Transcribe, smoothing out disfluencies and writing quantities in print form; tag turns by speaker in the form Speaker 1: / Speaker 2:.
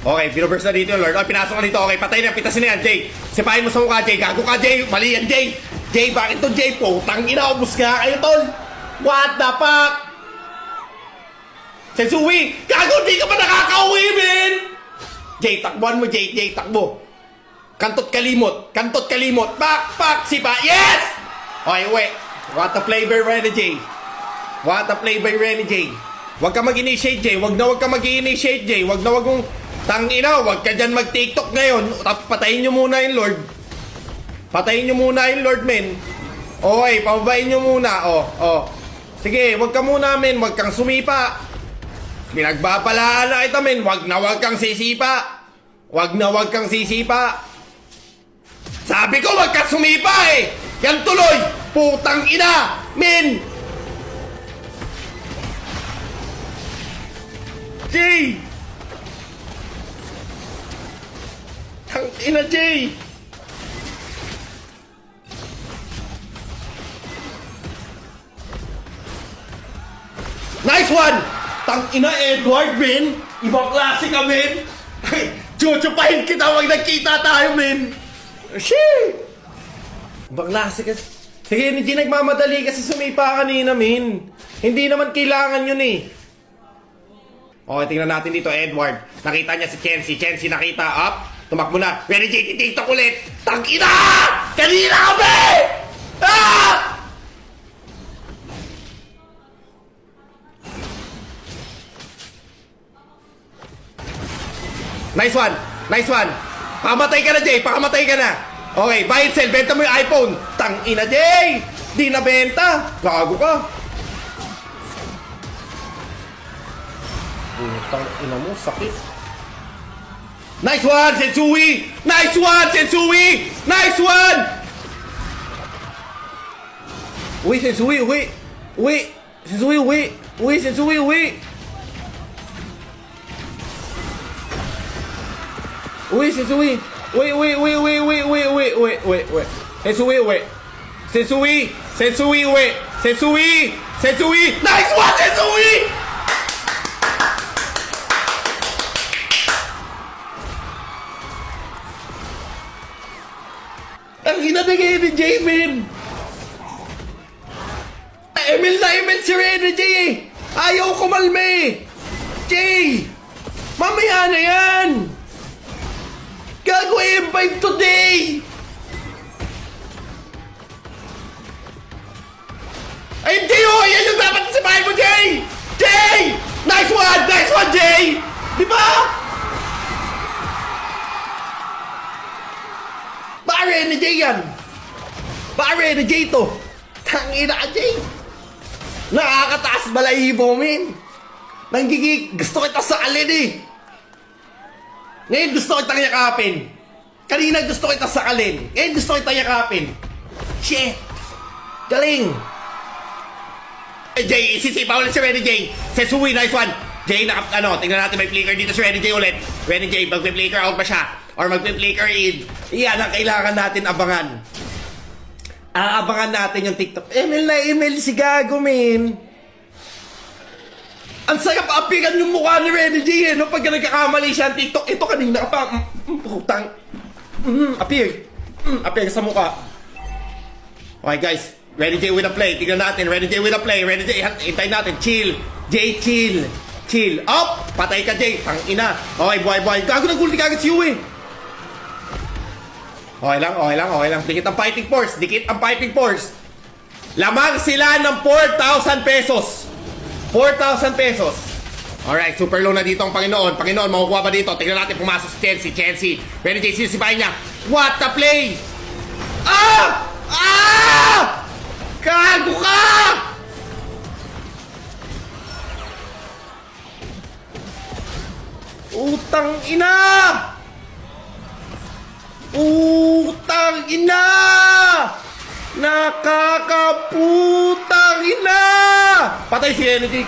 Speaker 1: Okay, pinuburst na dito yung Lord. Okay, pinasok na dito. Okay, patay na. Pitasin na yan, Jay. Sipahin mo sa mukha, Jay. Gago ka, Jay. Mali yan, Jay. Jay, bakit to, Jay? Putang ina, ubus ka. Kayo, tol. What the fuck? Sensui, gago, di ka pa nakakauwi, man. Jay, takbuhan mo, Jay. Jay, takbo. Kantot kalimot. Kantot kalimot. Pak, sipa. Yes! Okay, wait. What a flavor, Renny Jay. What a flavor, Renny Jay. Huwag ka mag-initiate, Jay. Huwag ka mag-initiate, Jay. Huwag mong tangina. Huwag ka dyan mag-TikTok ngayon. Patayin nyo muna yung Lord. Patayin nyo muna yung Lord, men. Okay, pababain nyo muna. Sige, huwag ka muna, men. Huwag kang sumipa. Pinagbabalaan na ito, men. Huwag kang sisipa. Huwag kang sisipa. Sabi ko, huwag kang sumipa, eh. Yan tuloy. Putang ina, men. Jay! Tang ina, Jay! Nice one! Tang ina, Edward, men! Ibang klase ka, men! Chuchupahin kita, wag nagkita tayo, men! Shit! Ibang klase ka. Sige, hindi nagmamadali kasi sumipa kanina, men. Hindi naman kailangan yun, eh. Okay, tingnan natin dito, Edward. Nakita niya si Chency. Chency nakita, up. Tumakbo na. Renny Jay, titiktok ulit. Tangina! Kanina kami! Ah! Nice one. Nice one. Pakamatay ka na, Jay. Pakamatay ka na. Okay, buy and sell. Benta mo yung iPhone. Tangina, Jay! Di na benta. Gago ka. Putang ina mo, sakit. Nice one, Sensui! Nice one, Sensui! Nice one! Uy, Sensui, uwi! Uwi! Sensui, uwi! Uwi, Sensui, uwi! Uwi, Sensui! Uwi! Sensui, uwi! Sensui, uwi! Sensui! Nice one, Sensui! Ang inabigay ni Jay, man. Emil na Emil si Renny Jay, eh. Ayaw kumalme. Jay, mamaya na yan. Gago M5 today. Ay, Jay, oh, yan yung dapat sabahin mo, Jay. Jay, nice one, Jay. Di ba? Baka Renny Jay yan. Baka Renny Jay to. Tangina ka, Jay. Nakakataas balahibo, men. Gusto kita sakalin, eh. Ngayon gusto kita yakapin. Kanina gusto kita sakalin. Ngayon gusto kita yakapin. Shit. Galing. Jay, isisipa ulit si Renny Jay. Sensui, nice one. Jay, tingnan natin may flicker dito si Renny Jay ulit. Renny Jay, mag-flicker out ba siya? Or mag-flicker in. Iyan ang kailangan natin abangan. Aabangan natin yung TikTok. Emil na Emil si Gago, men. Ang sayap apikan yung mukha ni Renny Jay, eh, no? Pag nagkakamali siya ang TikTok, ito kanina ka pa. Putang. Appear. Appear sa mukha. Okay, guys. Renny Jay with a play. Tignan natin. Renny Jay with a play. Renny Jay, hintayin natin. Chill. Jay, chill. Chill. Up! Patay ka, Jay. Tang ina. Okay, buhay. Gago nag-ulti kagad si Yui. Okay lang. Dikit ang fighting force. Lamang sila ng 4,000 pesos. 4,000 pesos. Alright, super low na dito ang Panginoon. Panginoon, makukuha ba dito? Tingnan natin pumasok si Chency. Renny Jay, sisipahin niya. What the play? Gago ka! Utang ina! Utang ina! Nakakaputang ina! Patay si Renny Jay.